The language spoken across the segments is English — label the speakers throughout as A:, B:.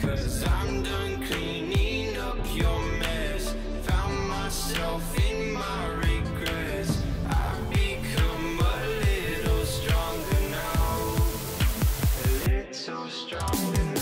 A: 'Cause I'm done cleaning up your mess. Found myself in my regrets. I've become a little stronger now. A little stronger now.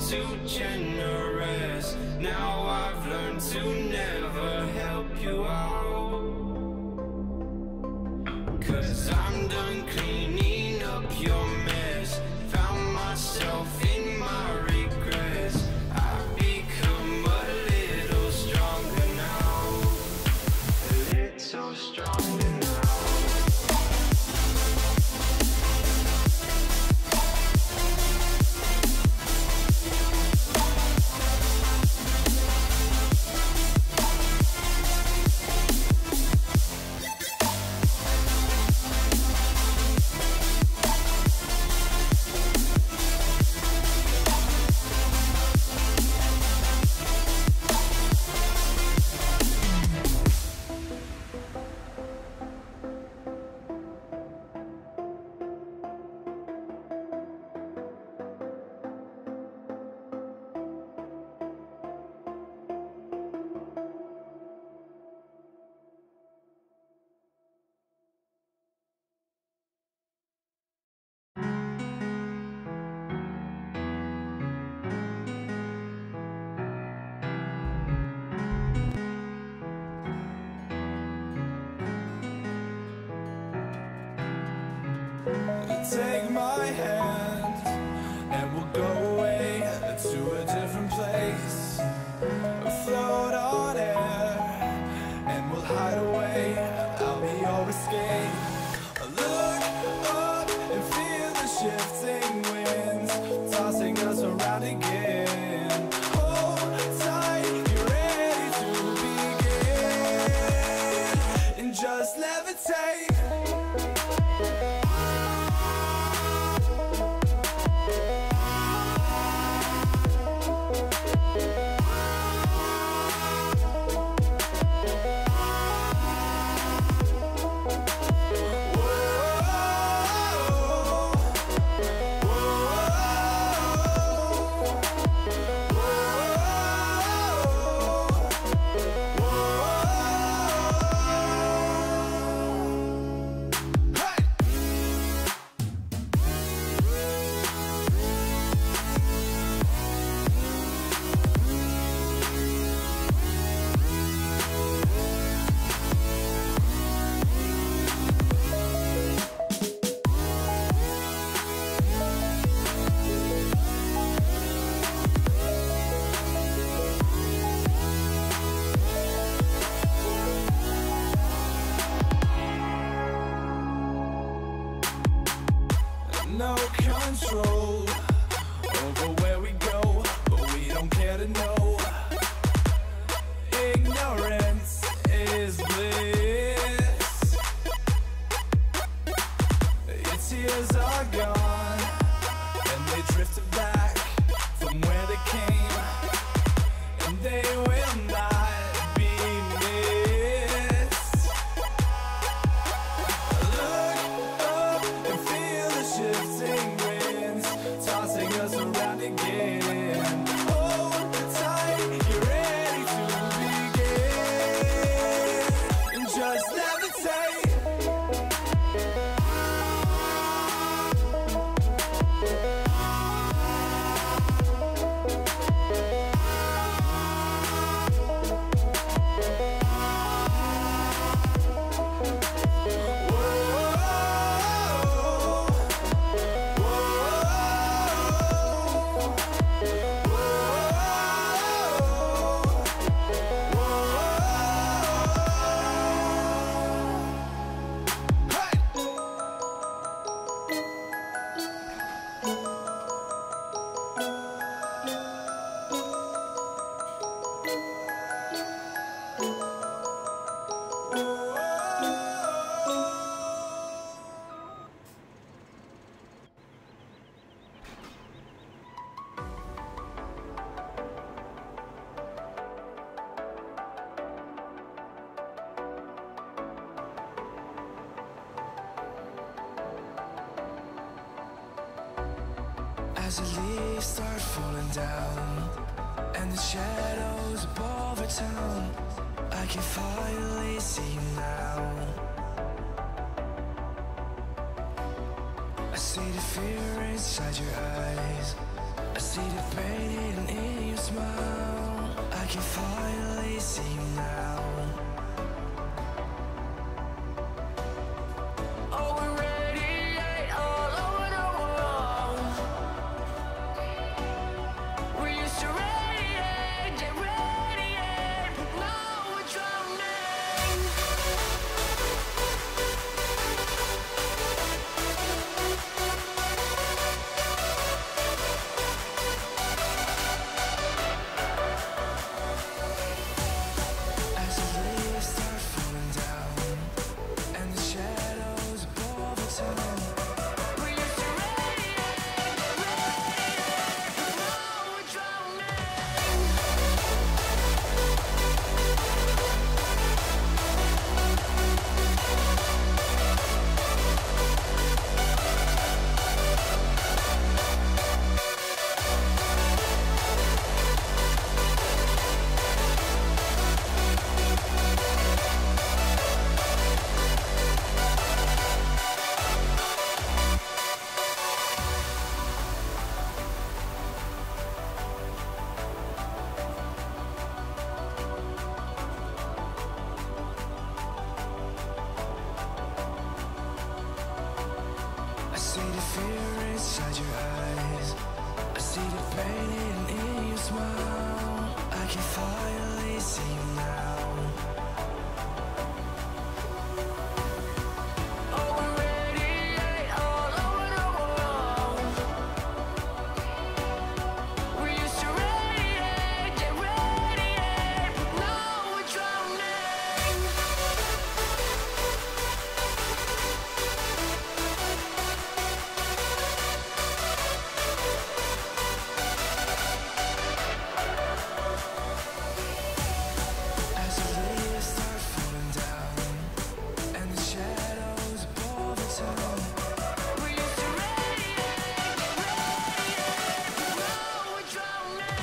A: Too generous. Now I've learned to never help you out. 'Cause I'm done cleaning up your mess. Found myself in my regrets. I've become a little stronger now. A little stronger now.
B: Take my hand and we'll go away to a different place. Float on air and we'll hide away. I'll be your escape. Look up and feel the shifting winds tossing us around again. Hold tight, you're ready to begin. And just levitate. No control over where we go, but we don't care to know. Ignorance is bliss. Your tears are gone, and they drifted back from where they came, and they will not be missed. Look up and feel the As the leaves start falling down and the shadows above our town, I can finally see you now. I see the fear inside your eyes, I see the pain hidden in your smile. I can finally see you now. Oh, we radiate all over the world. We used to radiate, but now we're drowning. As the leaves start falling down and the shadows above the town, we used to radiate, but now we're drowning. I see the fear inside your eyes, I see the pain hidden in your smile. I can finally see you now. Oh, we radiate all over the world. We used to radiate, but now we're drowning. As the leaves start falling down and the shadows above the town, we used to radiate, but now we're drowning.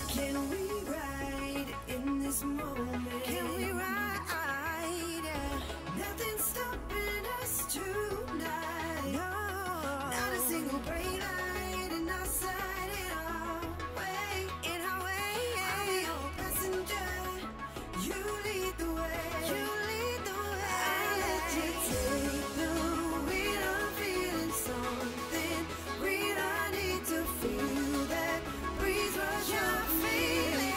C: Can we ride in this moment? Can we ride? Nothing's stopping us tonight. No, not a single brake light in our sight. In our way, in our way. I'm your passenger. You lead the way. You lead the way. I'll let you take the wheel. I'm feeling something real. I need to feel that breeze rush. I'm feeling.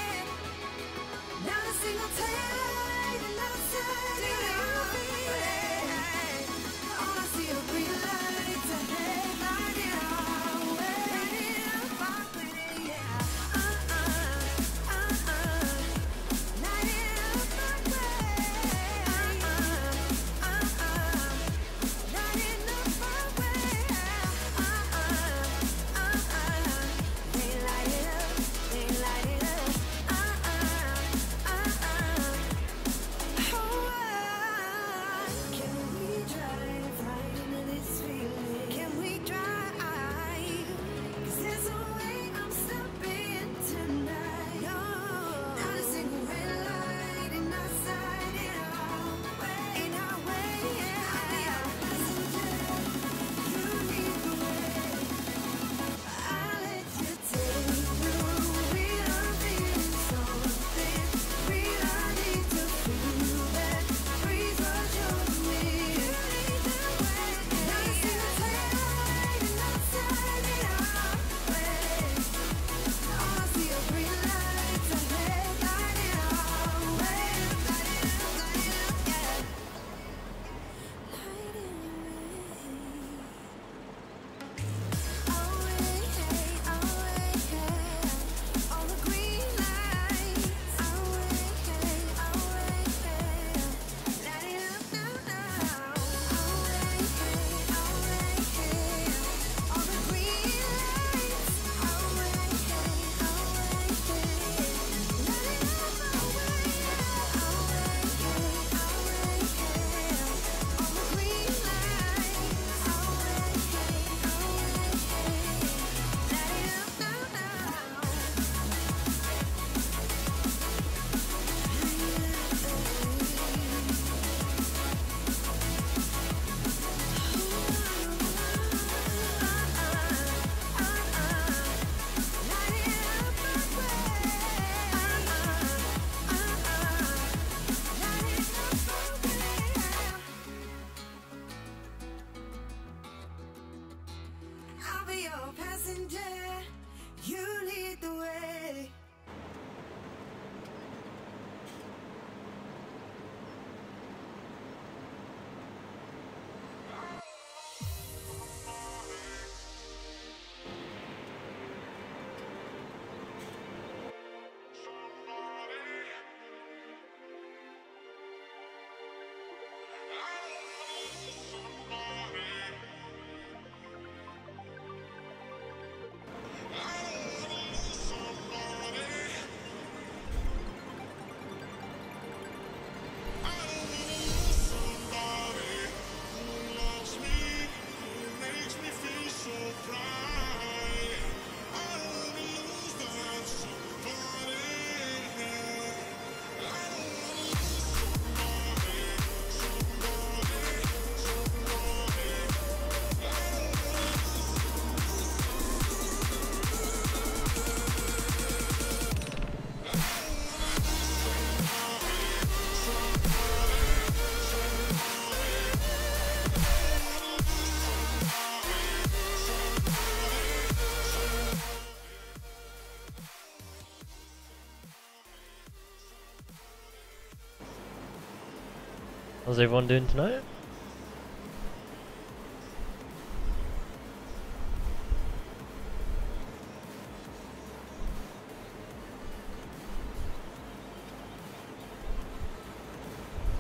D: How's everyone doing tonight?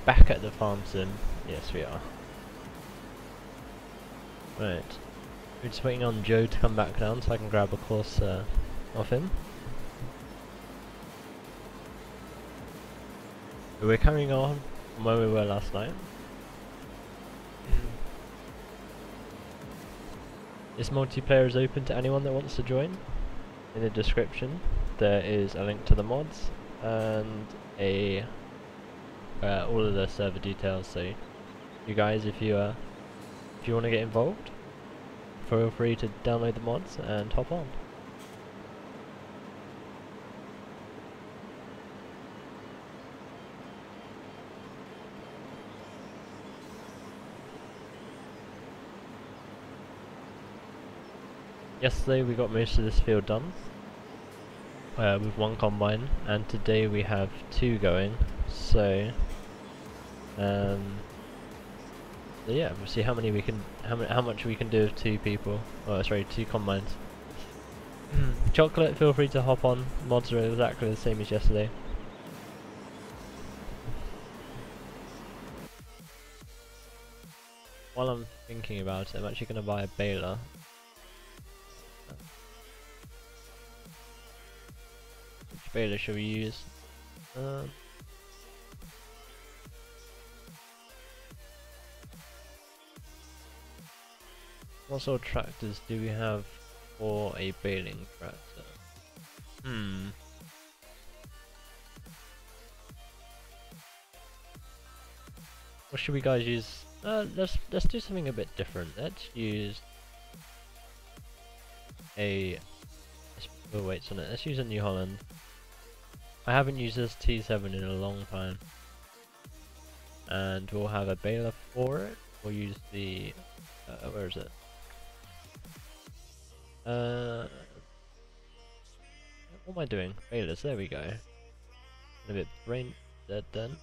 D: Back at the farm sim. Yes, we are. Right. We're just waiting on Joe to come back down so I can grab a course off him. But we're carrying on from where we were last night. This multiplayer is open to anyone that wants to join. In the description there is a link to the mods and a all of the server details, so you guys, if you want to get involved, feel free to download the mods and hop on. Yesterday we got most of this field done with one combine, and today we have 2 going, so yeah, we'll see how many we can, how much we can do with 2 people. Oh, sorry, 2 combines. Chocolate, feel free to hop on. Mods are exactly the same as yesterday. While I'm thinking about it, I'm actually going to buy a baler. Which baler should we use? What sort of tractors do we have for a baling tractor? What should we guys use? Let's do something a bit different. Let's use a. Let's put weights on it. Let's use a New Holland. I haven't used this T7 in a long time, and we'll have a baler for it. We'll use the. Where is it? What am I doing? Balers, there we go. A bit brain dead then.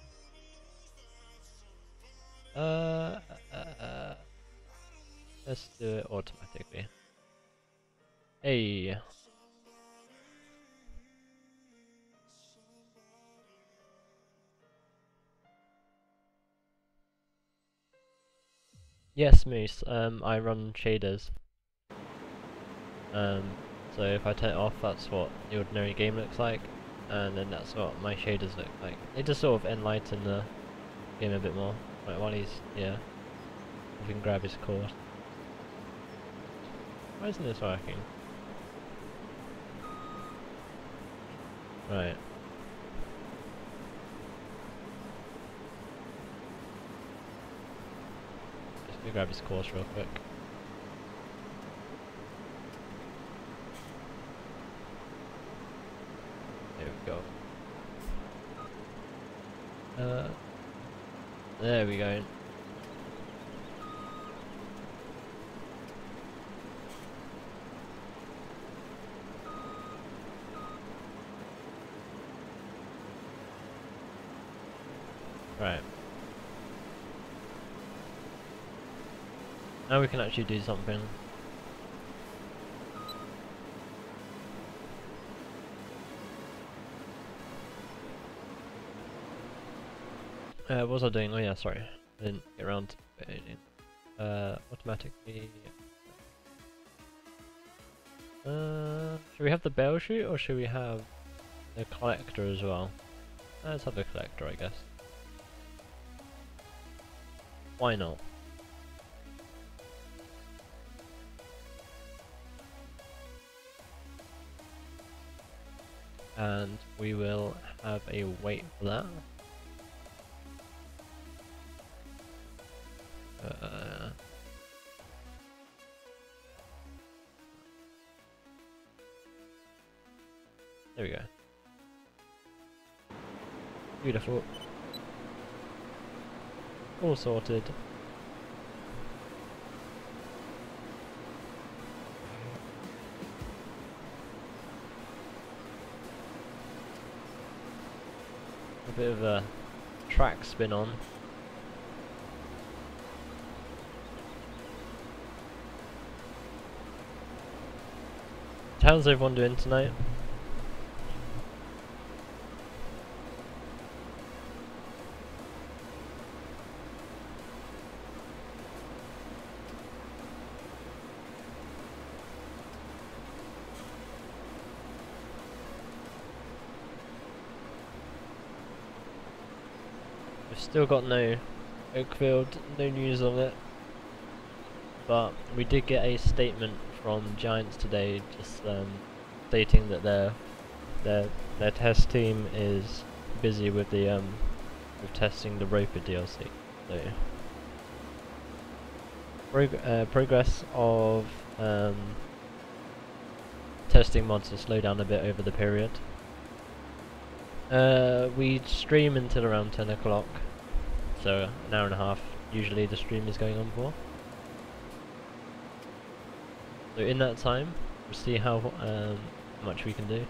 D: Let's do it automatically. Hey. Yes, Moose. I run shaders. So if I turn it off, that's what the ordinary game looks like, and then that's what my shaders look like. They just sort of enlighten the game a bit more. Right, while he's here, we can grab his course. Why isn't this working? Right. Just gonna grab his course real quick. There we go. There we go. Right. Now we can actually do something. What was I doing? Oh yeah, sorry. I didn't get around to it. Automatically. Should we have the bale chute or should we have the collector as well? Let's have the collector, I guess. Why not? And we will have a weight for that. There we go. Beautiful. All sorted. A bit of a track spin on. How's everyone doing tonight? We've still got no Oakfield, no news on it, but we did get a statement from Giants today, just stating that their test team is busy with the with testing the Roper DLC. So progress of testing mods will slow down a bit over the period. We stream until around 10 o'clock, so an hour and a half usually the stream is going on for. So in that time, we'll see how much we can do.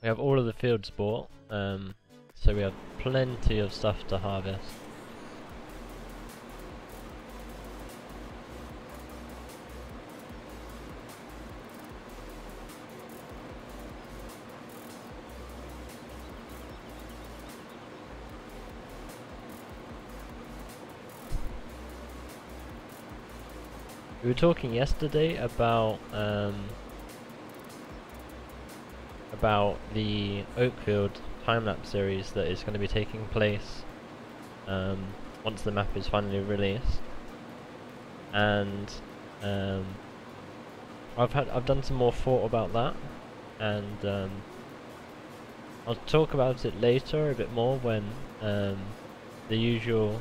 D: We have all of the fields bought, so we have plenty of stuff to harvest. We were talking yesterday about the Oakfield time-lapse series that is going to be taking place once the map is finally released, and I've done some more thought about that, and I'll talk about it later a bit more when the usual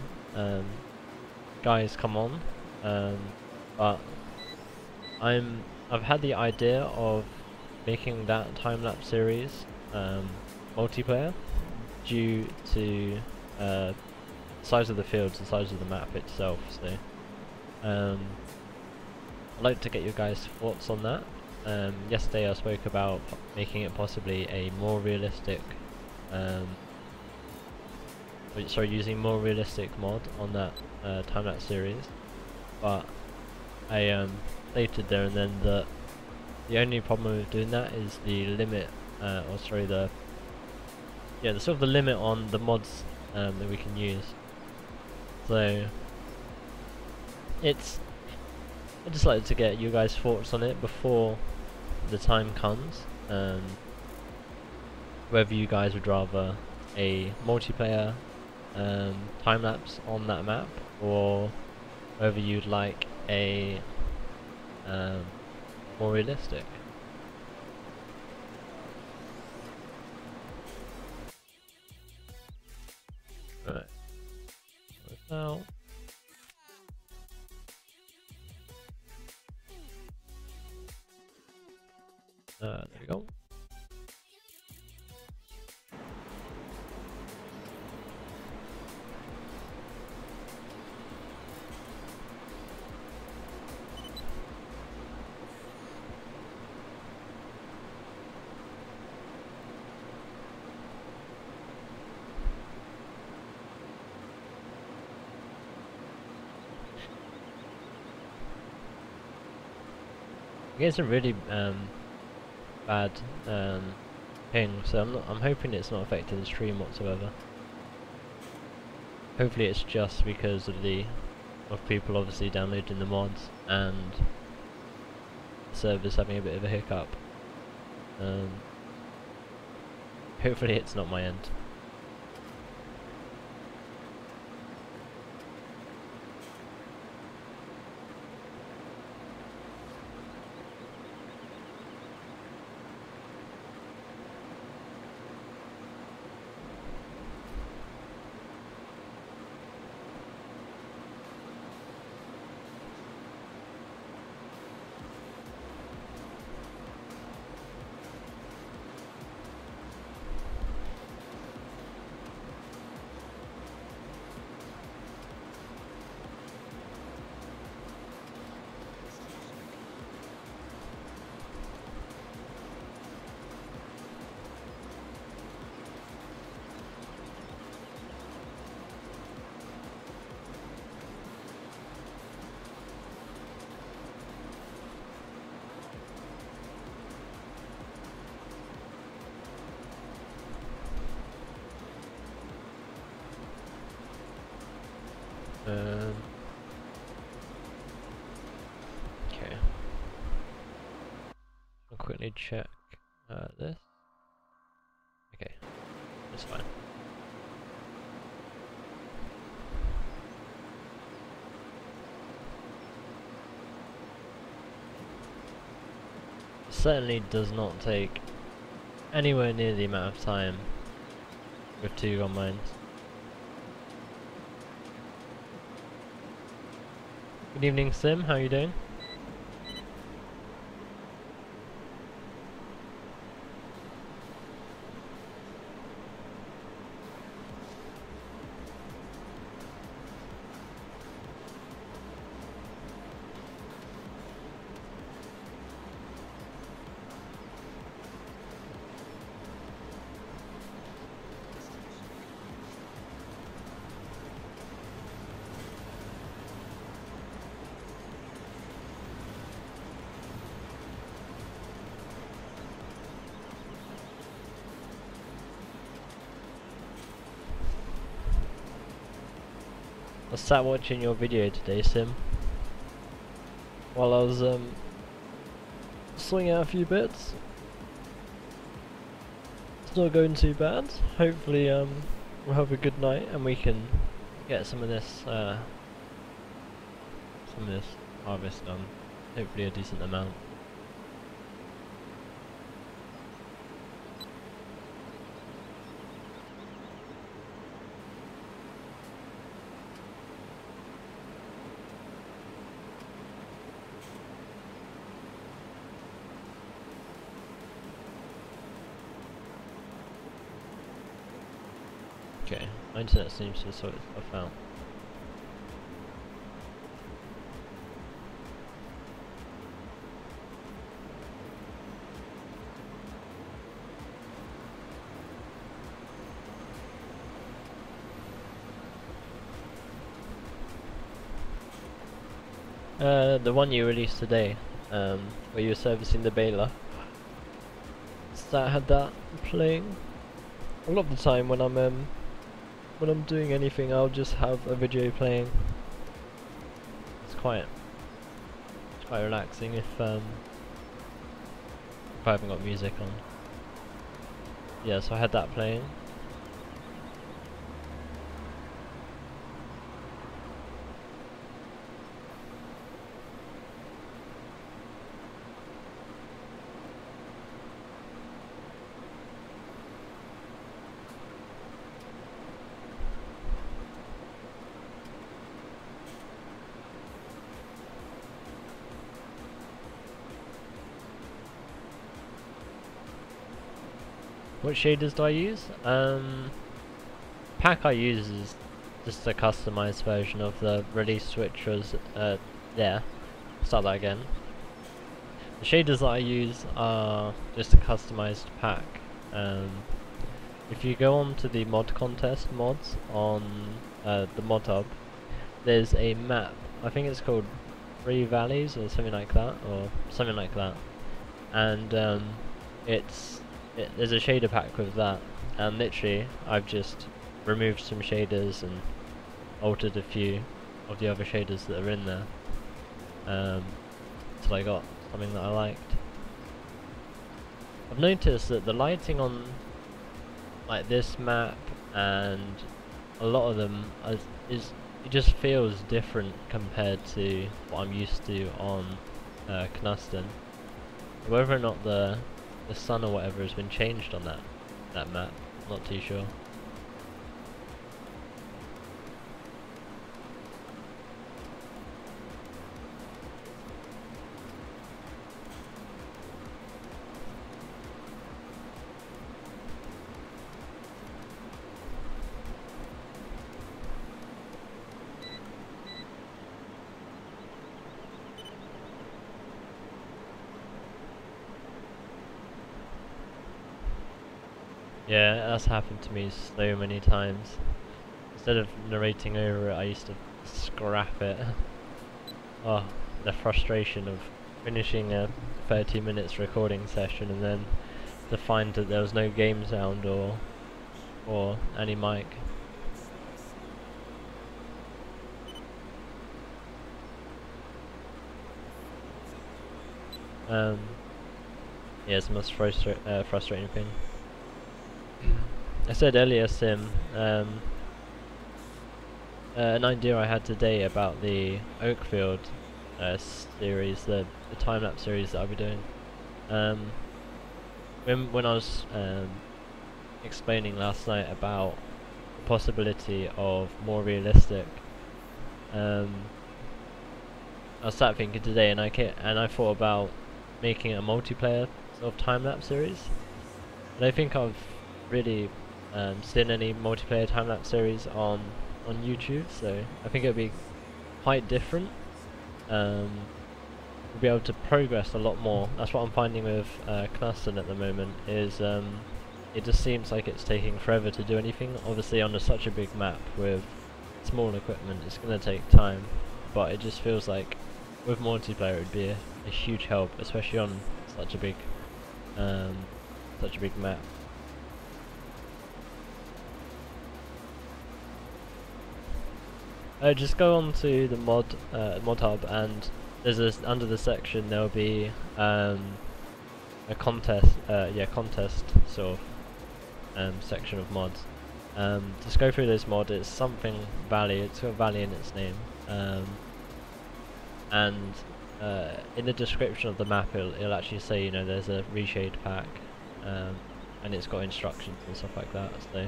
D: guys come on, but I've had the idea of making that time-lapse series multiplayer due to the size of the fields, the size of the map itself. So I'd like to get your guys' thoughts on that. Yesterday I spoke about making it possibly a more realistic using more realistic mod on that time-lapse series, but I stated there and then that the only problem with doing that is the limit, the sort of the limit on the mods that we can use. So I just like to get you guys' thoughts on it before the time comes. Whether you guys would rather a multiplayer time lapse on that map, or whether you'd like a more realistic. Right. Now. There we go. It's a really bad ping, so I'm hoping it's not affecting the stream whatsoever. Hopefully it's just because of people obviously downloading the mods and the server's having a bit of a hiccup. Hopefully it's not my end. Okay. I'll quickly check this. Okay, that's fine. Certainly does not take anywhere near the amount of time with 2 gun mines. Good evening, Sim. How are you doing? I sat watching your video today, Sim, while I was swinging out a few bits. It's not going too bad. Hopefully we'll have a good night and we can get some of this harvest done. Hopefully a decent amount. Okay, my internet seems to sort itself out. The one you released today, where you were servicing the baler. So I had that playing. A lot of the time when I'm doing anything, I'll just have a video playing. It's quite relaxing if I haven't got music on. Yeah, so I had that playing. What shaders do I use? Pack I use is just a customized version of the release, which was there. Start that again. The shaders that I use are just a customized pack. If you go on to the mod contest mods on the mod hub, there's a map. I think it's called 3 Valleys or something like that, and there's a shader pack with that, and literally I've just removed some shaders and altered a few of the other shaders that are in there till I got something that I liked. I've noticed that the lighting on like this map and a lot of them it just feels different compared to what I'm used to on Knuston. Whether or not the sun or whatever has been changed on that map, not too sure. Yeah, that's happened to me so many times. Instead of narrating over it, I used to scrap it. Oh, the frustration of finishing a 30 minutes recording session and then to find that there was no game sound or any mic. Yeah, it's the most frustrating thing. I said earlier, Sim, an idea I had today about the Oakfield series, the time-lapse series that I'll be doing. When I was explaining last night about the possibility of more realistic, I was sat thinking today, and I thought about making a multiplayer sort of time-lapse series. I don't think I've really seen any multiplayer time-lapse series on YouTube, so I think it'll be quite different. We'll be able to progress a lot more. That's what I'm finding with Knusten at the moment, is it just seems like it's taking forever to do anything. Obviously on such a big map with small equipment, it's going to take time, but it just feels like with multiplayer it would be a huge help, especially on such a big map. Just go on to the mod hub, and there's under the section there'll be a contest sort of section of mods. Just go through this mod. It's something Valley. It's got Valley in its name, and in the description of the map it'll actually say, you know, there's a reshade pack, and it's got instructions and stuff like that. So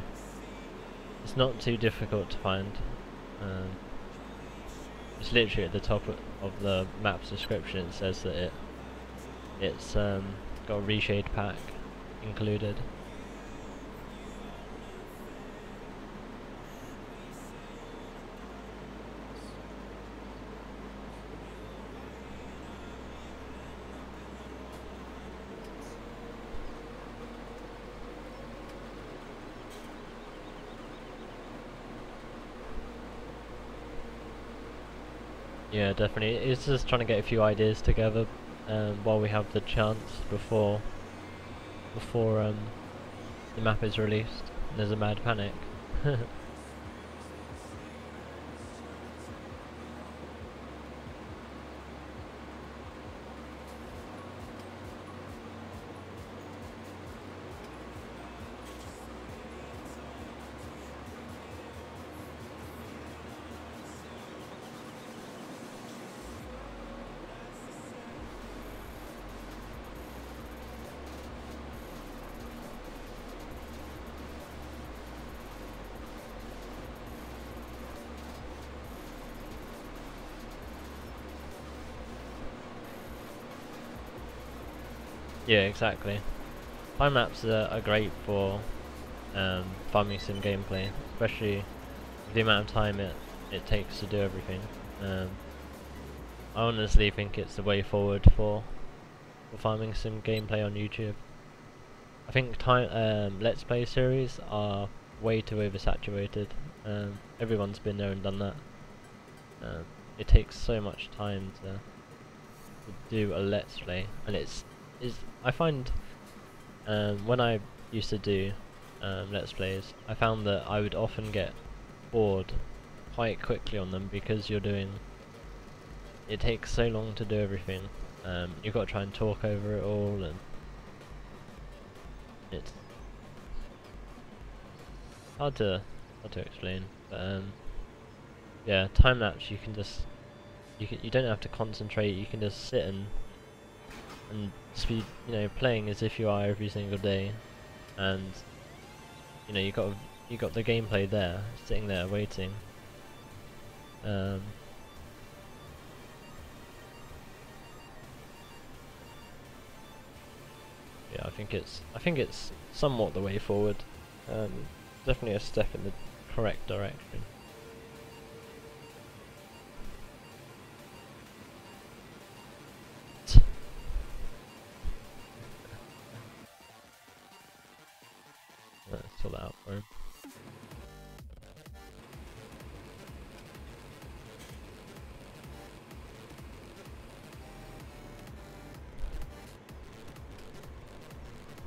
D: it's not too difficult to find. It's literally at the top of the map's description. It says that it's got a reshade pack included. Yeah, definitely. It's just trying to get a few ideas together while we have the chance before the map is released. There's a mad panic. Yeah, exactly. Time lapses are great for farming sim gameplay, especially with the amount of time it takes to do everything. I honestly think it's the way forward for farming sim gameplay on YouTube. I think Let's Play series are way too oversaturated. Everyone's been there and done that. It takes so much time to do a Let's Play, and I find when I used to do Let's Plays, I found that I would often get bored quite quickly on them because it takes so long to do everything. You've got to try and talk over it all, and it's hard to explain. But yeah, time lapse, you don't have to concentrate. You can just sit and just be, you know, playing as if you are every single day, and you know, you got the gameplay there, sitting there waiting. Yeah, I think it's somewhat the way forward. Definitely a step in the correct direction. Let's sort that out for him.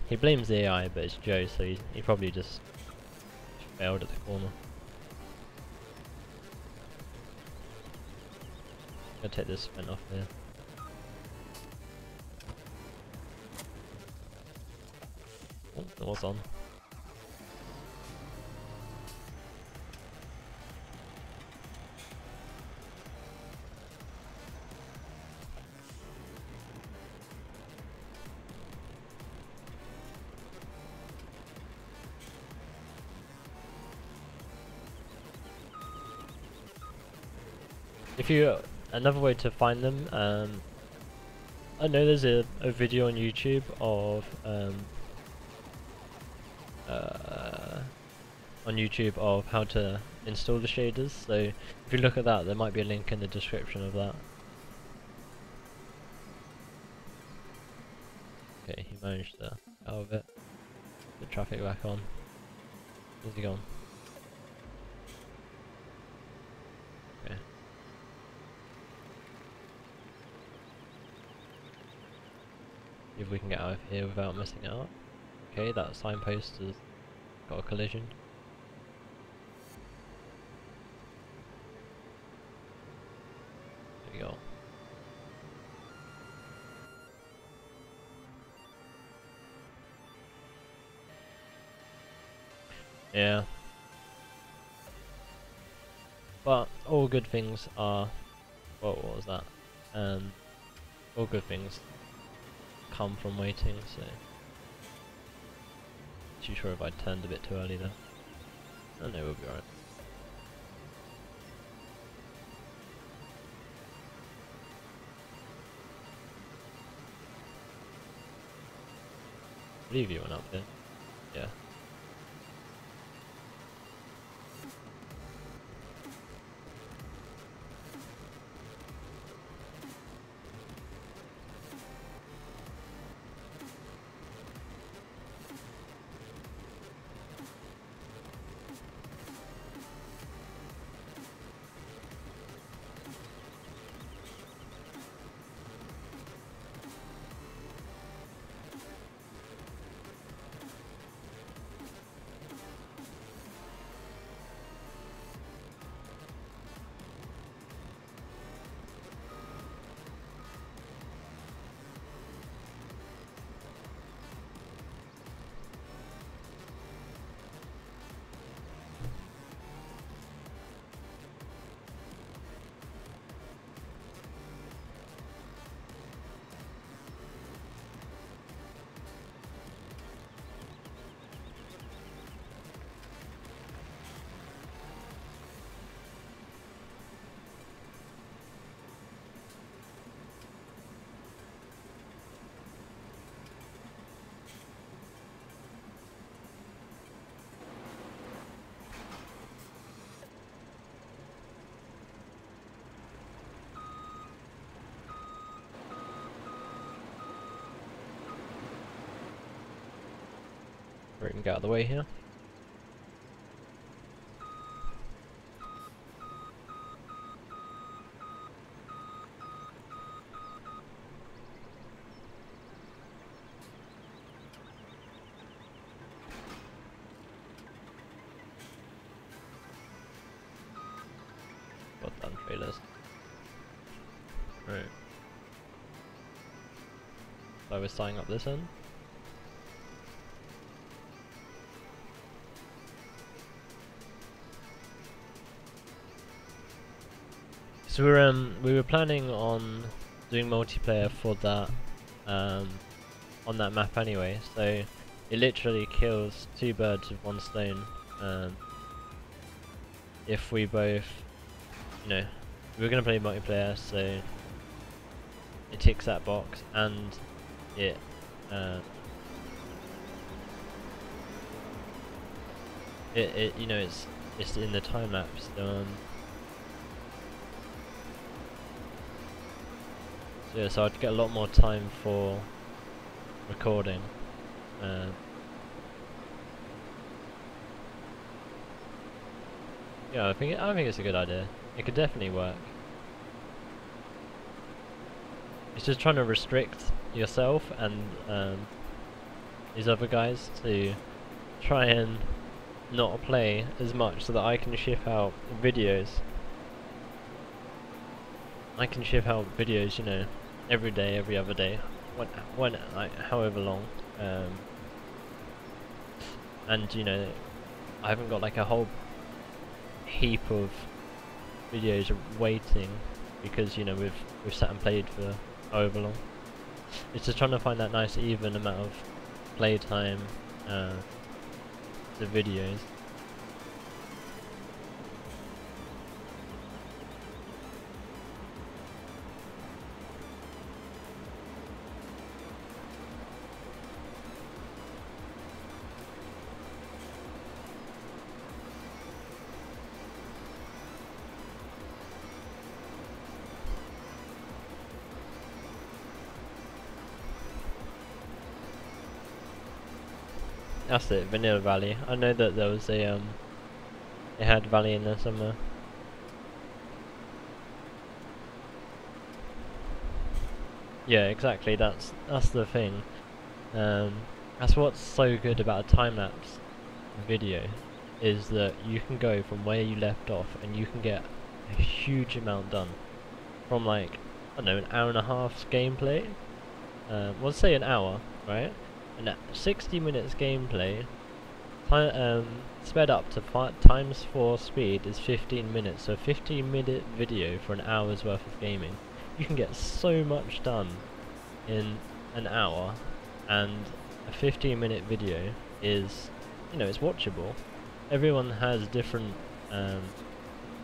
D: He blames the AI, but it's Joe, so he probably just failed at the corner. I'll take this spin off here. It was on. If you, another way to find them, I know there's a video on YouTube of how to install the shaders, so if you look at that, there might be a link in the description of that. Okay, he managed to get out of it. Put traffic back on. Where's he gone? Okay. See if we can get out of here without messing it up. Okay, that signpost has got a collision. There we go. Yeah. But all good things are... what was that? All good things come from waiting, so... Too sure if I turned a bit too early there. Oh no, we'll be alright. I believe you went up there. Yeah. We can get out of the way here. Well done, trailers. Right. So we're starting up this end. So we were planning on doing multiplayer for that on that map anyway, so it literally kills two birds with one stone. If we both, you know, we were gonna play multiplayer, so it ticks that box, and it you know, it's in the time lapse. So yeah, so I'd get a lot more time for recording. Yeah, I think it's a good idea. It could definitely work. It's just trying to restrict yourself and these other guys to try and not play as much, so that I can ship out videos. I can ship out videos, you know, every day, every other day, when like however long. and you know, I haven't got like a whole heap of videos waiting because you know we've sat and played for however long. It's just trying to find that nice even amount of playtime the videos. That's it, Vanilla Valley. I know that there was a they had Valley in there somewhere. Yeah, exactly. That's the thing. That's what's so good about a time lapse video, is that you can go from where you left off and you can get a huge amount done from like, I don't know, an hour and a half's gameplay. Well, say an hour, right? And 60 minutes gameplay, sped up to times 4 speed is 15 minutes. So a 15-minute video for an hour's worth of gaming. You can get so much done in an hour, and a 15-minute video is, you know, it's watchable. Everyone has different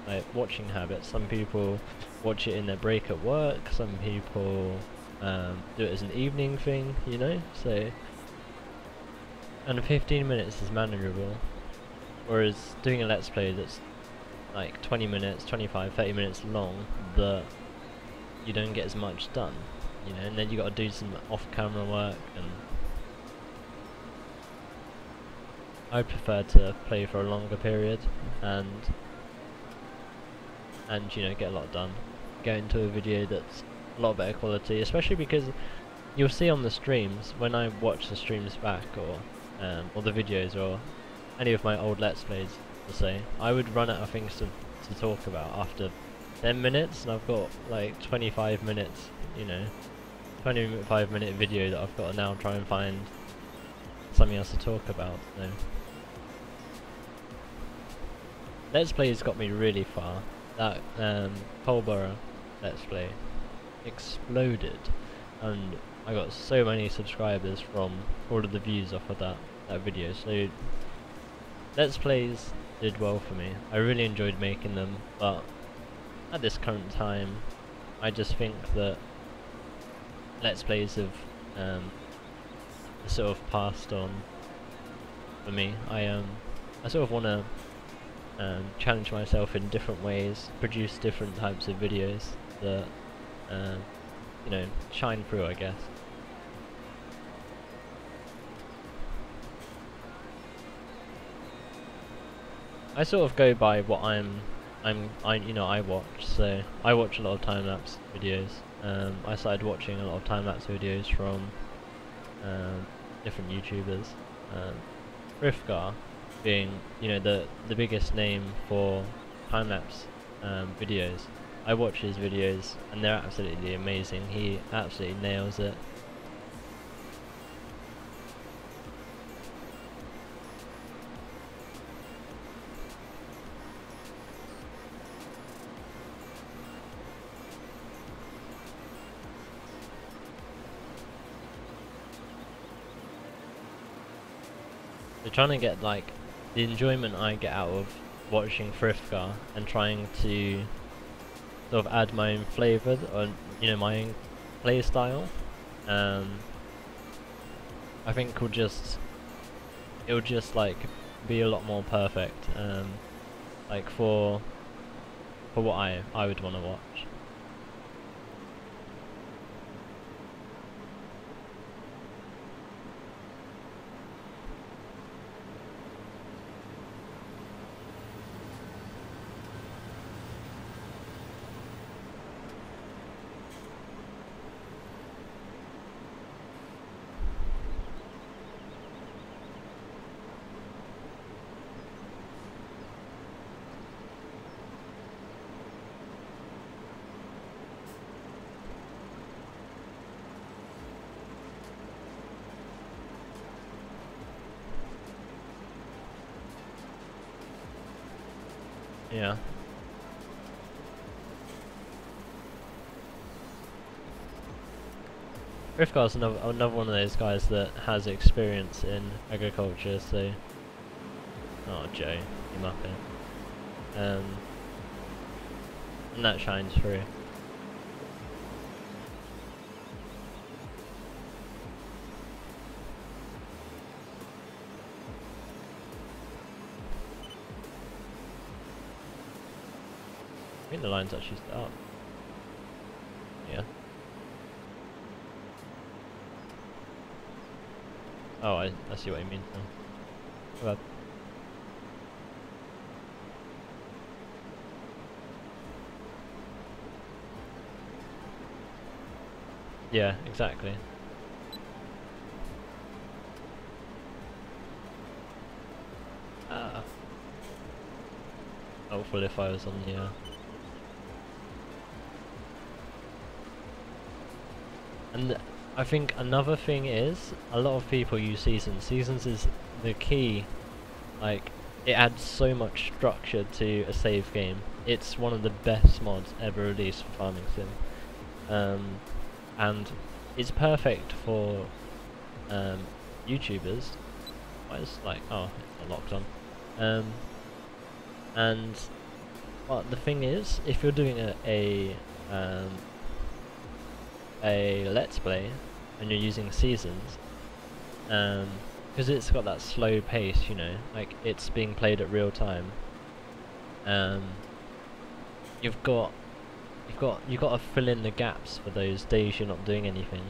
D: like watching habits. Some people watch it in their break at work. Some people do it as an evening thing, you know. So, and 15 minutes is manageable, whereas doing a let's play that's like 20 minutes, 25, 30 minutes long, that you don't get as much done, you know, and then you got to do some off-camera work, and I prefer to play for a longer period and you know, get a lot done, go into a video that's a lot better quality, especially because you'll see on the streams, when I watch the streams back, or the videos, or any of my old let's plays, to say, I would run out of things to talk about after 10 minutes, and I've got like 25 minutes, you know, 25-minute video that I've got to now try and find something else to talk about. So let's plays got me really far. That Polborough let's play exploded, and I got so many subscribers from all of the views off of that video. So let's plays did well for me. I really enjoyed making them, but at this current time I just think that let's plays have sort of passed on for me. I sort of want to challenge myself in different ways, produce different types of videos that you know, shine through, I guess. I sort of go by what I watch. So I watch a lot of time lapse videos. I started watching a lot of time lapse videos from different YouTubers. Rifgar being, you know, the biggest name for time lapse videos. I watch his videos and they're absolutely amazing. He absolutely nails it. So trying to get like the enjoyment I get out of watching Frifgar and trying to sort of add my own flavour, or you know, my own play style, I think it'll just like be a lot more perfect, like for what I would want to watch. Yeah. Rifgar's another one of those guys that has experience in agriculture, so... Oh, Joe, you muppet. And that shines through. I think the line's actually set up. Yeah. Oh, I see what you mean now. Well, yeah, exactly. Helpful if I was on the and I think another thing is, a lot of people use seasons. Seasons is the key, like, it adds so much structure to a save game. It's one of the best mods ever released for Farming Sim. And it's perfect for YouTubers. Why is like, oh, it's not locked on. And well, the thing is, if you're doing a let's play and you're using seasons, because it's got that slow pace, you know, like it's being played at real time. You've got to fill in the gaps for those days you're not doing anything.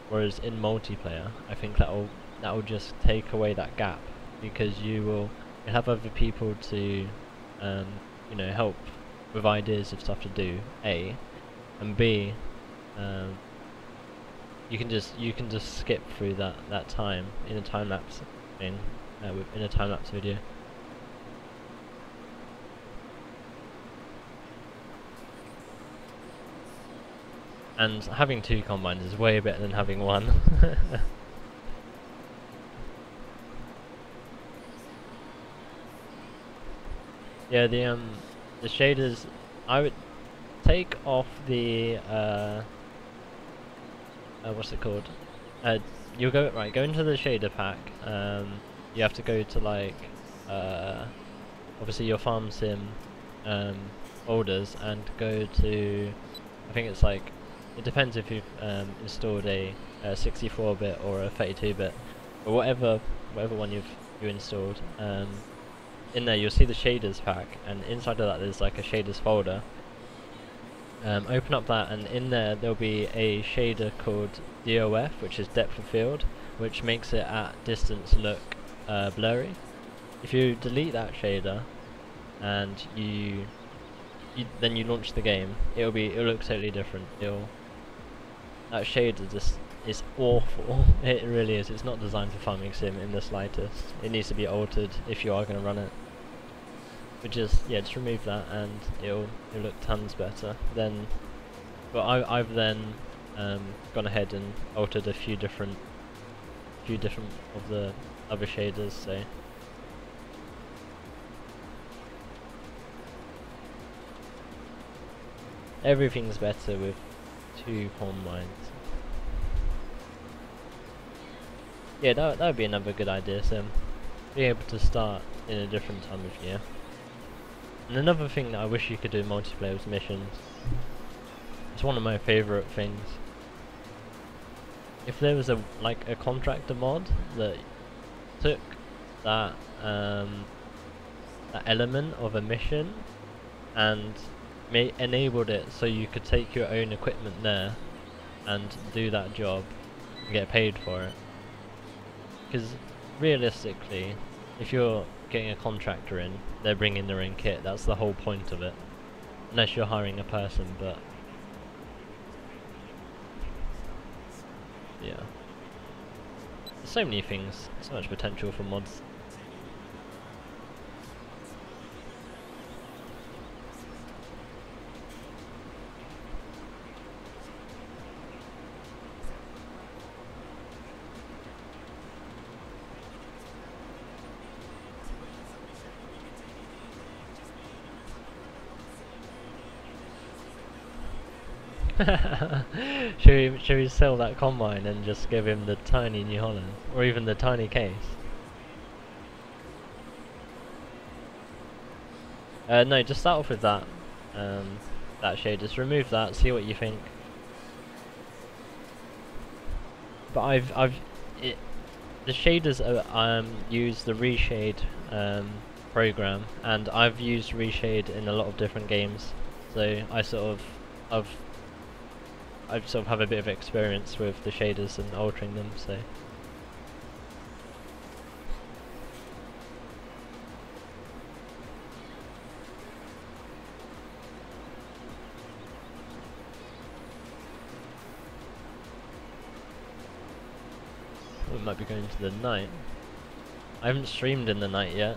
D: Whereas in multiplayer, I think that'll just take away that gap, because you'll have other people to you know, help with ideas of stuff to do, A, and B, you can just skip through that time in a time lapse thing, in a time lapse video. And having 2 combines is way better than having 1. Yeah, the shaders, I would take off the what's it called? You'll go into the shader pack. You have to go to like obviously your farm sim folders and go to, I think it's like, it depends if you've installed a 64-bit or a 32-bit, or whatever one you installed. In there you'll see the shaders pack, and inside of that there's like a shaders folder. Open up that, and in there there'll be a shader called DOF, which is depth of field, which makes it at distance look blurry. If you delete that shader and then you launch the game, it'll look totally different. That shader just is awful. It really is. It's not designed for Farming Sim in the slightest. It needs to be altered if you are going to run it. But just remove that, and it'll look tons better. Then, but I've then gone ahead and altered a few different of the other shaders. So everything's better with 2 combines. Yeah, that would be another good idea. So being able to start in a different time of year. And another thing that I wish you could do in multiplayer was missions. It's one of my favourite things. If there was a contractor mod that took that that element of a mission and enabled it so you could take your own equipment there and do that job and get paid for it. Because realistically, if you're getting a contractor in, they're bringing their own kit. That's the whole point of it, unless you're hiring a person. But yeah, there's so many things, so much potential for mods. should we sell that combine and just give him the tiny New Holland, or even the tiny case? No, just start off with that. That shade. Just remove that. See what you think. But the shaders use the reshade program, and I've used reshade in a lot of different games, so I sort of have a bit of experience with the shaders and altering them. So we might be going to the night. I haven't streamed in the night yet.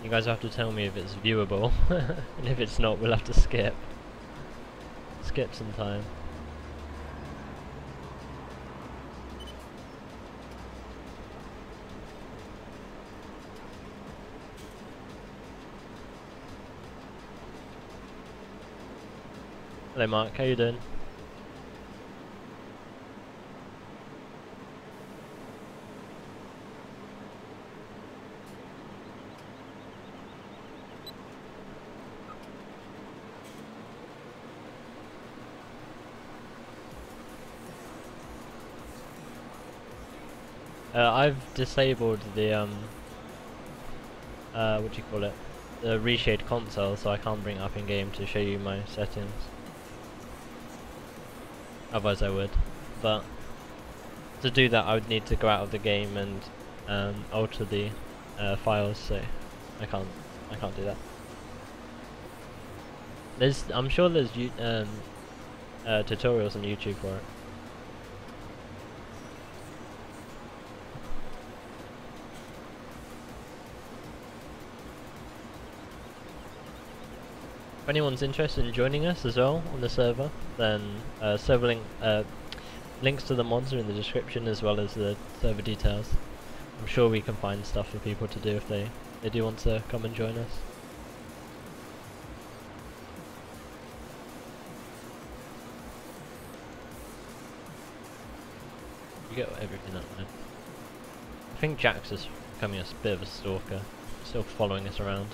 D: You guys have to tell me if it's viewable, and if it's not, we'll have to skip some time. Hello Mark, how you doing? I've disabled the what do you call it? The reshade console, so I can't bring it up in game to show you my settings. Otherwise I would, but to do that I would need to go out of the game and alter the files, so I can't do that. I'm sure there's tutorials on YouTube for it. If anyone's interested in joining us as well on the server, then server links to the mods are in the description, as well as the server details. I'm sure we can find stuff for people to do if they do want to come and join us. You get everything up there. I think Jax is becoming a bit of a stalker, still following us around.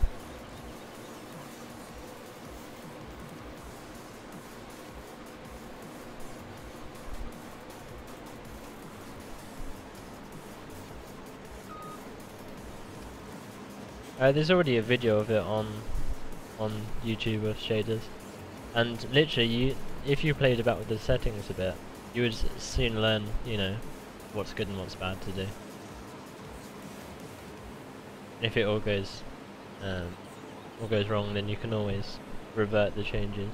D: There's already a video of it on YouTube with shaders, and literally, if you played about with the settings a bit, you would soon learn, you know, what's good and what's bad to do. If it all goes wrong, then you can always revert the changes.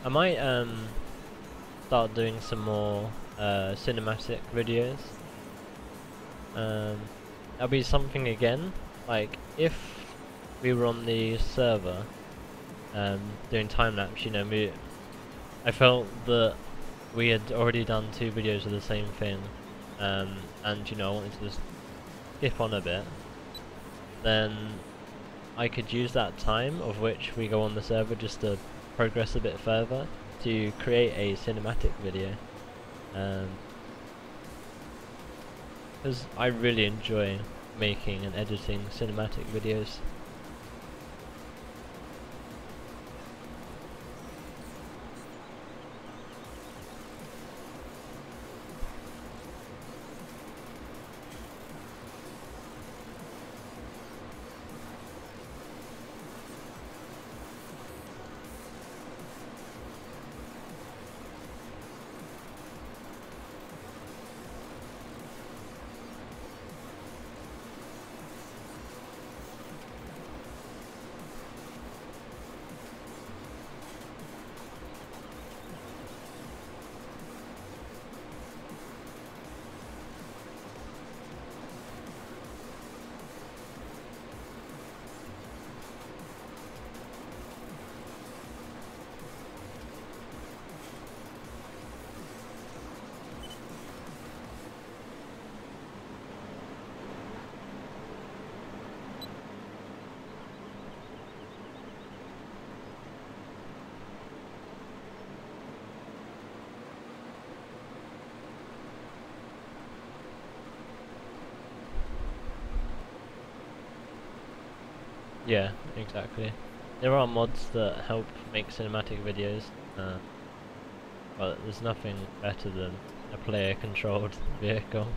D: I might start doing some more cinematic videos. That'll be something again, like if we were on the server doing time lapse, you know, I felt that we had already done 2 videos of the same thing, and you know, I wanted to just skip on a bit. Then I could use that time of which we go on the server just to progress a bit further to create a cinematic video, because I really enjoy making and editing cinematic videos. Yeah, exactly. There are mods that help make cinematic videos, but there's nothing better than a player-controlled vehicle.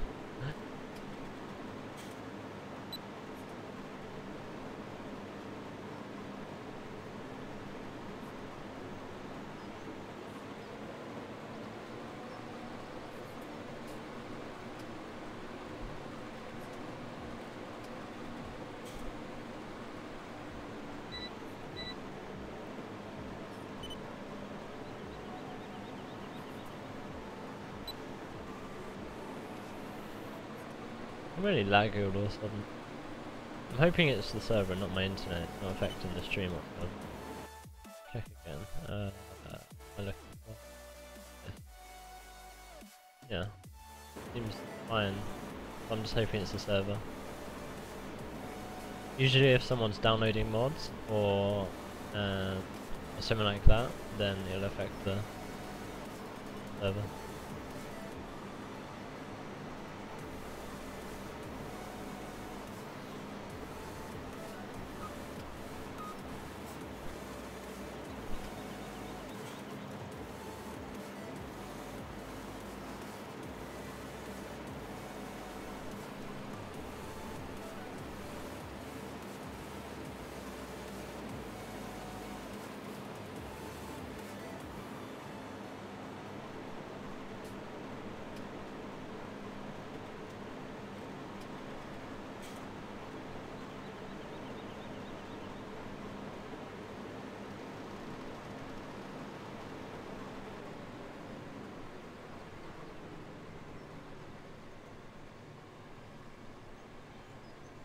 D: I'm really laggy all of a sudden. I'm hoping it's the server, not my internet. It's not affecting the stream or check again. I look. Yeah, seems fine. I'm just hoping it's the server. Usually, if someone's downloading mods or something like that, then it'll affect the server.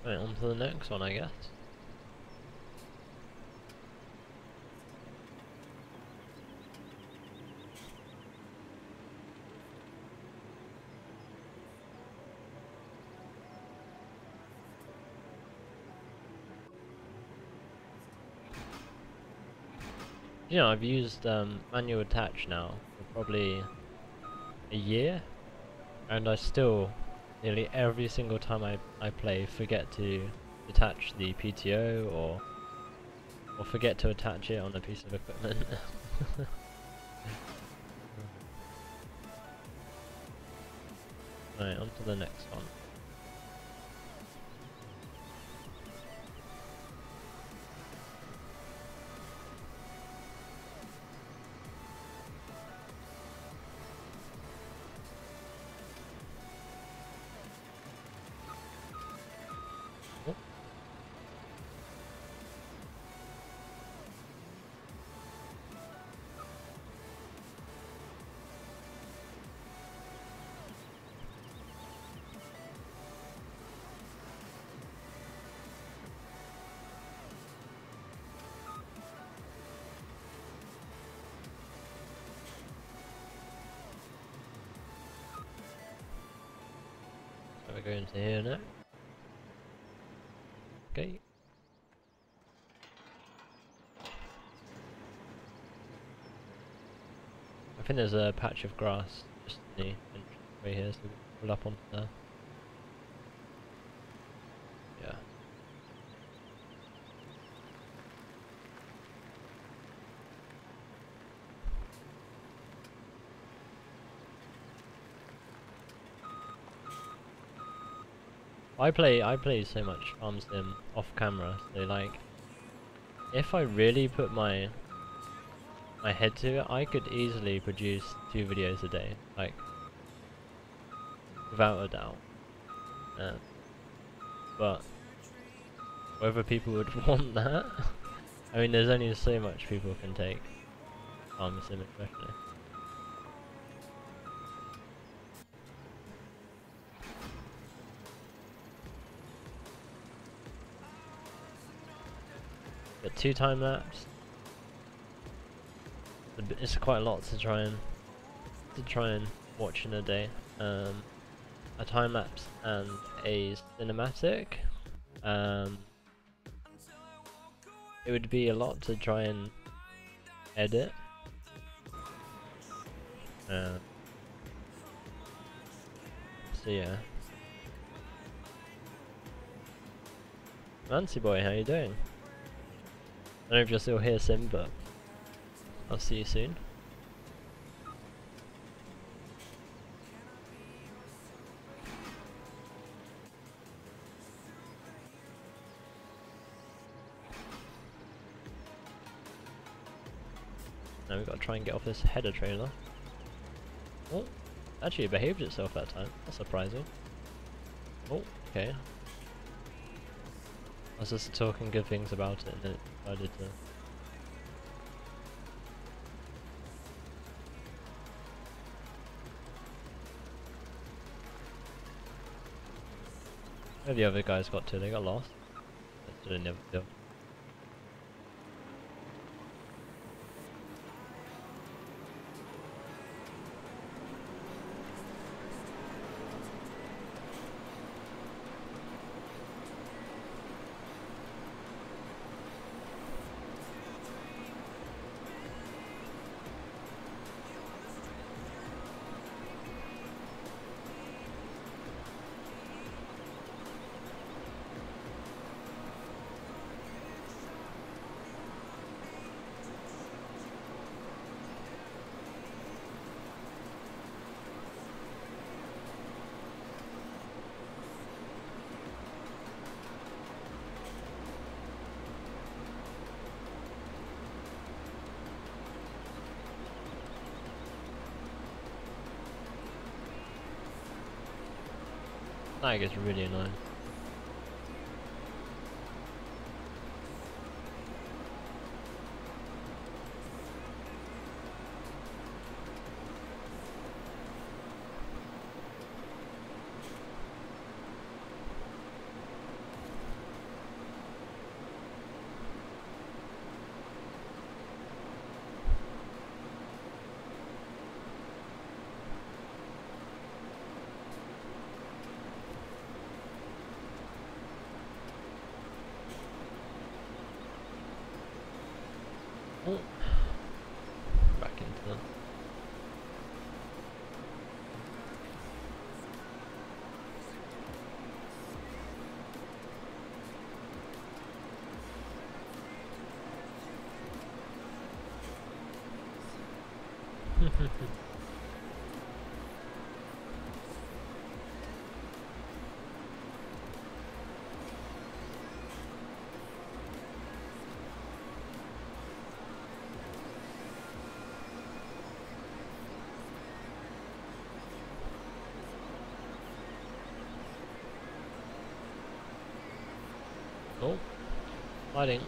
D: Right, on to the next one, I guess. You know, I've used manual attach now for probably a year, and I still, nearly every single time I play, forget to attach the PTO or forget to attach it on a piece of equipment. Right, on to the next one. So we're going to here now. Okay. I think there's a patch of grass just in the entryway here, so we'll pull up onto there. Yeah. I play so much farm sim off camera, so like if I really put my head to it, I could easily produce 2 videos a day, like without a doubt. But whether people would want that, I mean, there's only so much people can take, farm sim especially. Got 2 time lapse. It's quite a lot to try and watch in a day. A time lapse and a cinematic. It would be a lot to try and edit. So yeah. Sandybay, how you doing? don't know if you're still here, Sim, but I'll see you soon. Now we've got to try and get off this header trailer. Oh, actually it behaved itself that time. That's surprising. Oh, okay. I was just talking good things about it and then it decided to... Where the other guys got to? They got lost. They never did. That gets really annoying. Oh. Back into them. Oh, fighting.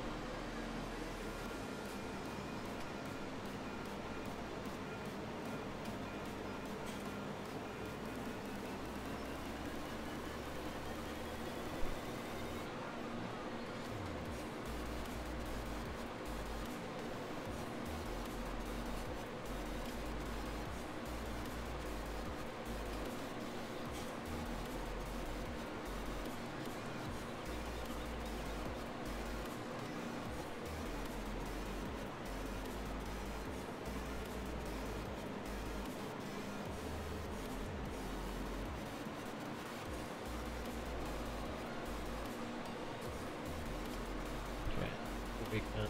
D: We can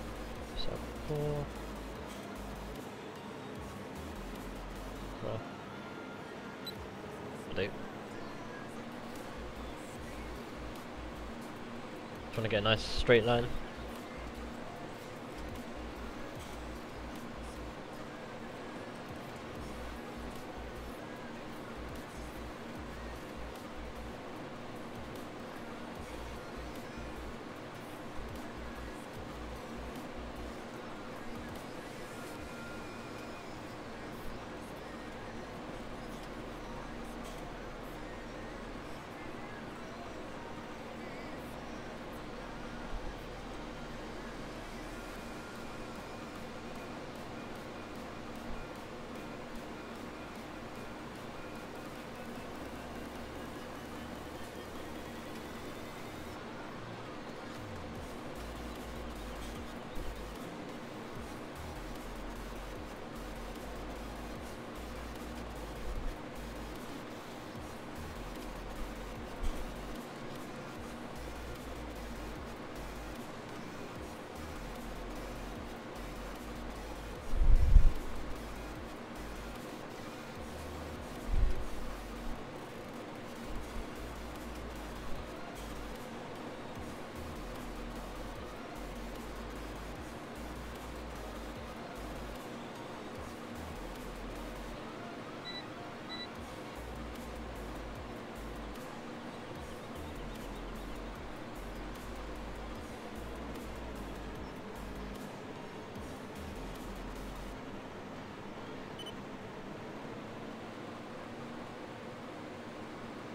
D: sub 4. Well, will do. Trying to get a nice straight line.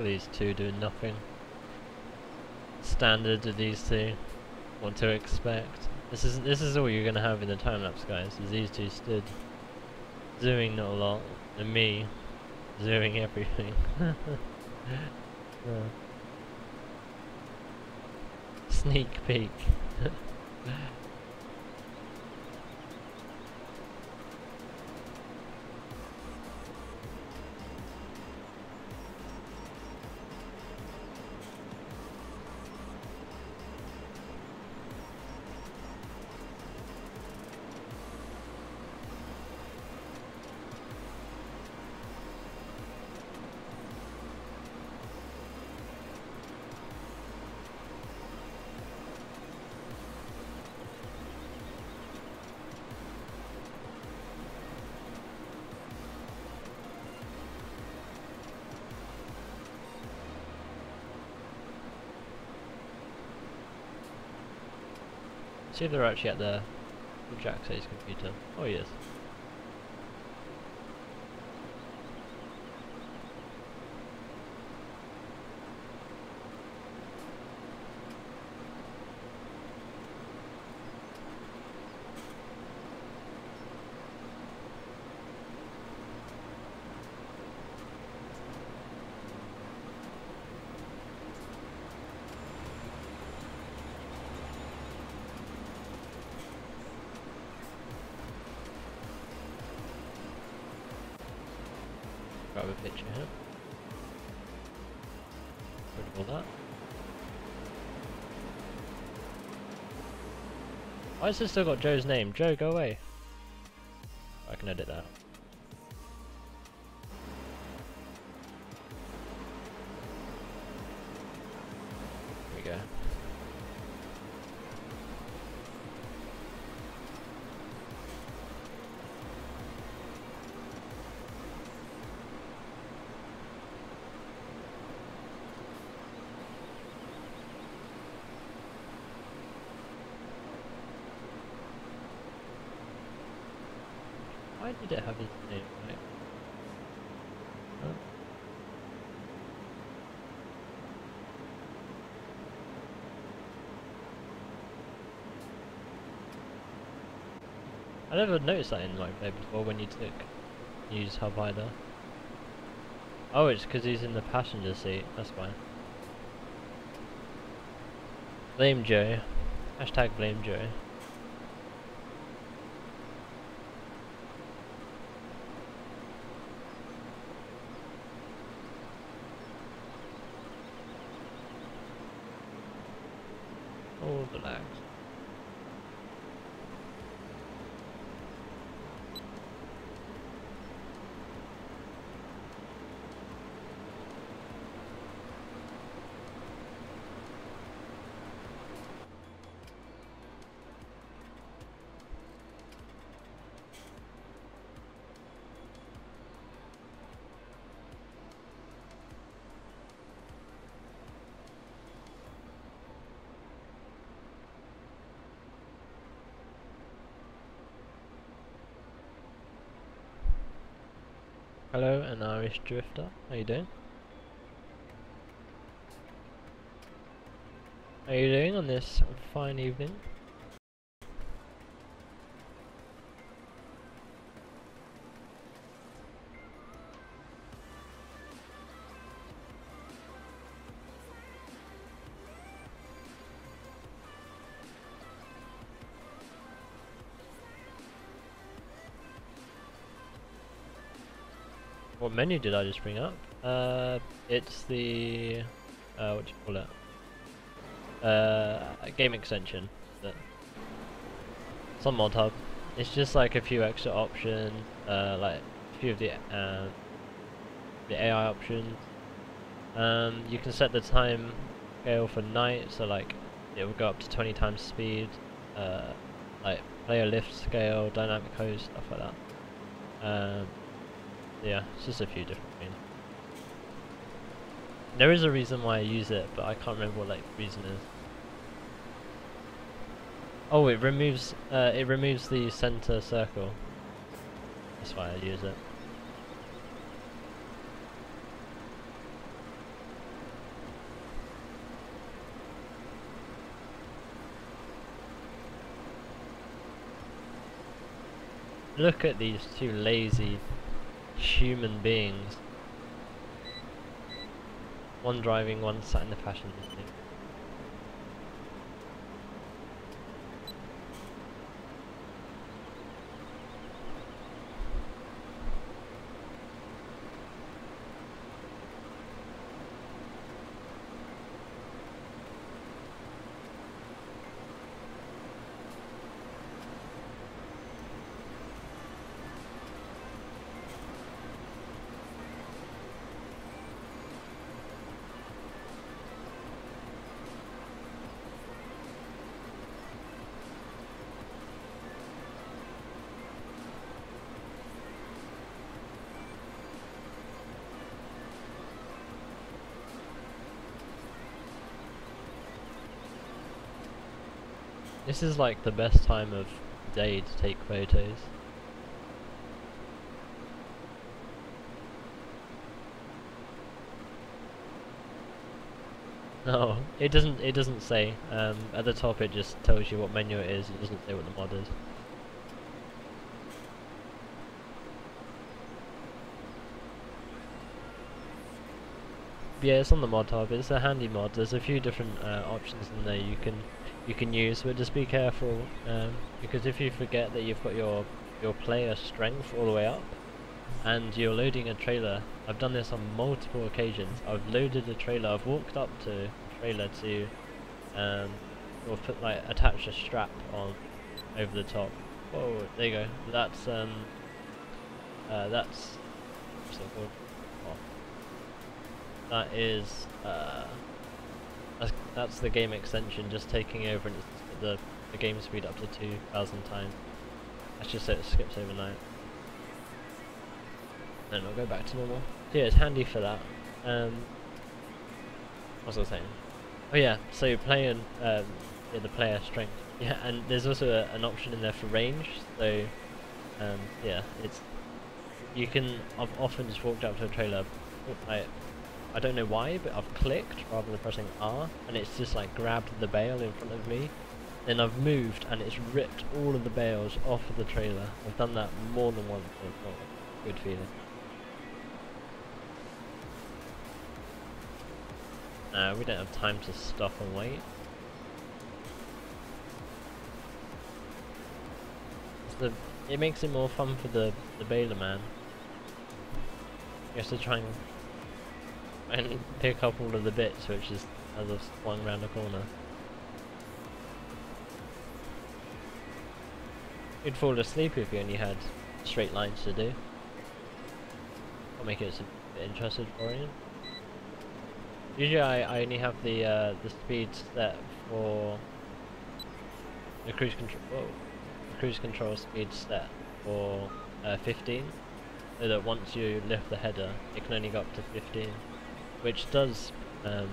D: These two doing nothing. Standard of these two. What to expect. This is all you're gonna have in the time lapse, guys. Is these two stood zooming not a lot, and me zooming everything. Sneak peek. See if they're actually at the Jack says computer. Oh, he is. Grab a picture here. Rid of all that. Why has this still got Joe's name? Joe, go away. I can edit that. There we go. Why did it have his name on it? Huh? I never noticed that in Multiplayer before when you use hub hider. Oh, it's because he's in the passenger seat, that's why. Blame Joe. Hashtag blame Joe. All the lags. Hello, an Irish drifter. How you doing? How you doing on this fine evening? What menu did I just bring up? It's the what do you call it? A game extension. It's on Mod Hub. It's just like a few extra options, like a few of the AI options. You can set the time scale for night, so like it will go up to 20 times speed. Like player lift scale, dynamic host, stuff like that. Yeah, it's just a few different things. There is a reason why I use it, but I can't remember what like the reason is. Oh, it removes the center circle. That's why I use it. Look at these two lazy human beings. One driving, one sat in the passenger seat. This is like the best time of day to take photos. No, it doesn't say. At the top it just tells you what menu it is, it doesn't say what the mod is. Yeah, it's on the mod tab. It's a handy mod. There's a few different options in there you can use, but just be careful because if you forget that you've got your player strength all the way up and you're loading a trailer. I've done this on multiple occasions. I've loaded a trailer. I've walked up to a trailer to or put like attach a strap on over the top. Oh, there you go. That's what's it called? That is that's the game extension just taking over, and it's put the game speed up to 2,000 times. Let's just say it skips overnight. Then it'll go back to normal. So yeah, it's handy for that. What was I saying? Oh yeah, so playing yeah, the player strength. Yeah, and there's also an option in there for range. So yeah, you can. I've often just walked up to a trailer. I don't know why, but I've clicked rather than pressing R, and it's just like grabbed the bale in front of me. Then I've moved, and it's ripped all of the bales off of the trailer. I've done that more than once, and it's not a good feeling. We don't have time to stop and wait. It makes it more fun for the baler man. You have to try and pick up all of the bits, which is as I've swung around the corner. You'd fall asleep if you only had straight lines to do. I'll make it a bit interesting for you. Usually I only have the speed set for the cruise control. Whoa, the cruise control speed set for 15, so that once you lift the header, it can only go up to 15. Which does sort of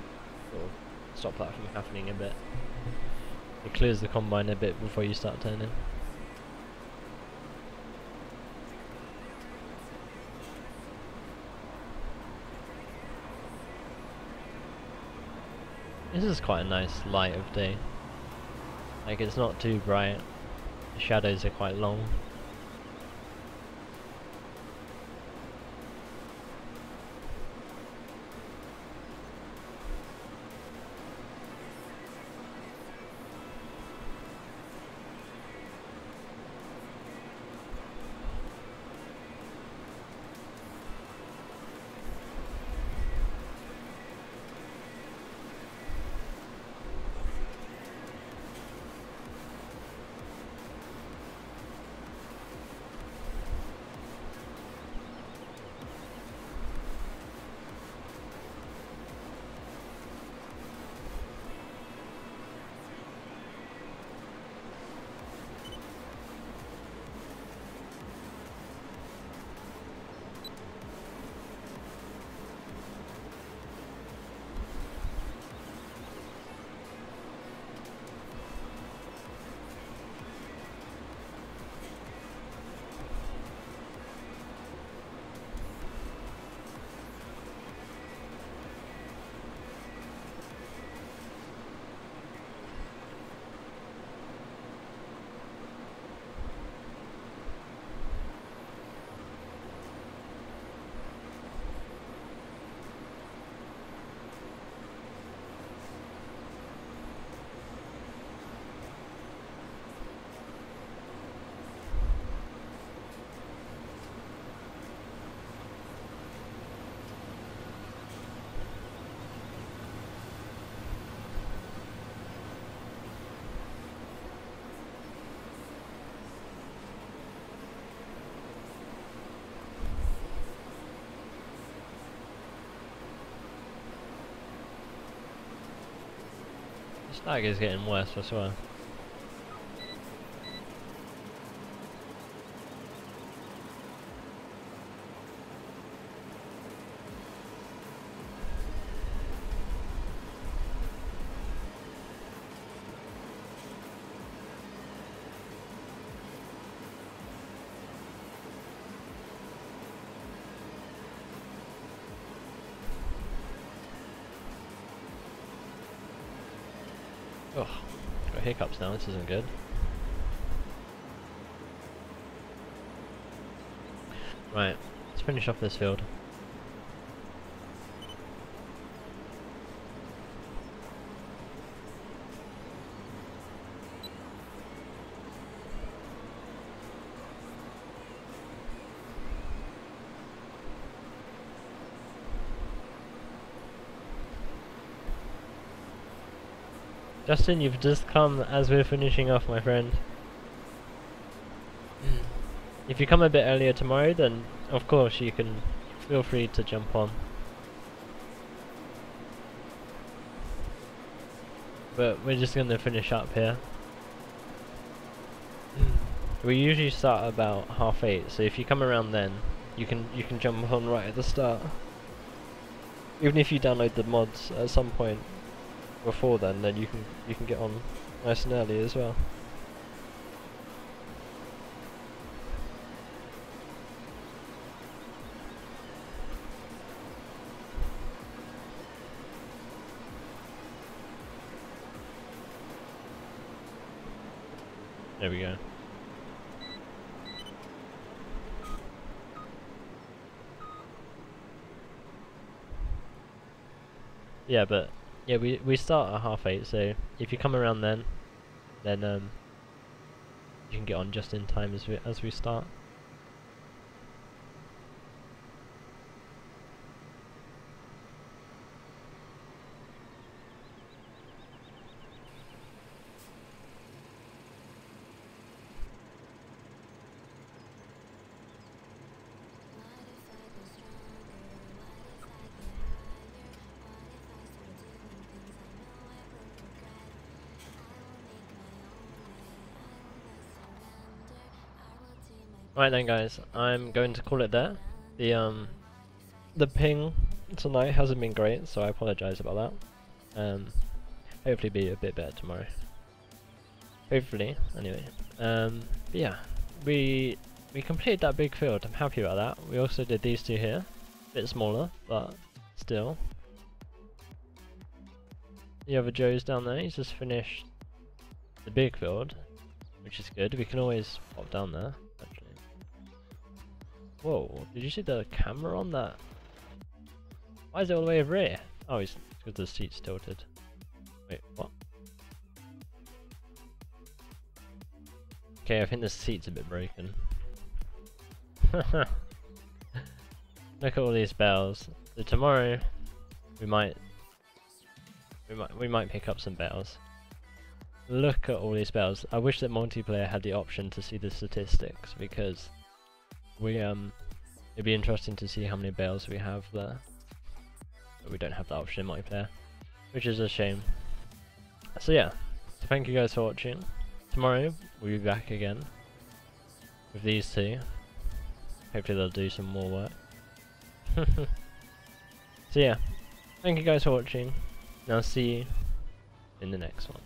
D: stop that from happening a bit. It clears the combine a bit before you start turning. This is quite a nice light of day. Like, it's not too bright. The shadows are quite long. That is getting worse, I swear. Ugh, got hiccups now, this isn't good. Right, let's finish off this field. Justin, you've just come as we're finishing off, my friend. If you come a bit earlier tomorrow, then of course you can feel free to jump on. But we're just going to finish up here. We usually start about 8:30, so if you come around then, you can jump on right at the start. Even if you download the mods at some point before then you can get on nice and early as well. There we go. Yeah, but yeah, we start at 8:30, so if you come around then you can get on just in time as we start. Right then guys, I'm going to call it there. The ping tonight hasn't been great, so I apologise about that. Hopefully be a bit better tomorrow. Hopefully, anyway. But yeah, we completed that big field, I'm happy about that. We also did these two here, a bit smaller, but still. The other Joe's down there, he's just finished the big field, which is good. We can always pop down there, actually. Whoa, did you see the camera on that? Why is it all the way over here? Oh, it's because the seat's tilted. Wait, what? Okay, I think the seat's a bit broken. Look at all these bells. So tomorrow we might pick up some bells. Look at all these bells. I wish that multiplayer had the option to see the statistics, because it'd be interesting to see how many bells we have there. But we don't have that option in multiplayer, which is a shame. So yeah, so thank you guys for watching. Tomorrow we'll be back again with these two. Hopefully they'll do some more work. So yeah, thank you guys for watching, and I'll see you in the next one.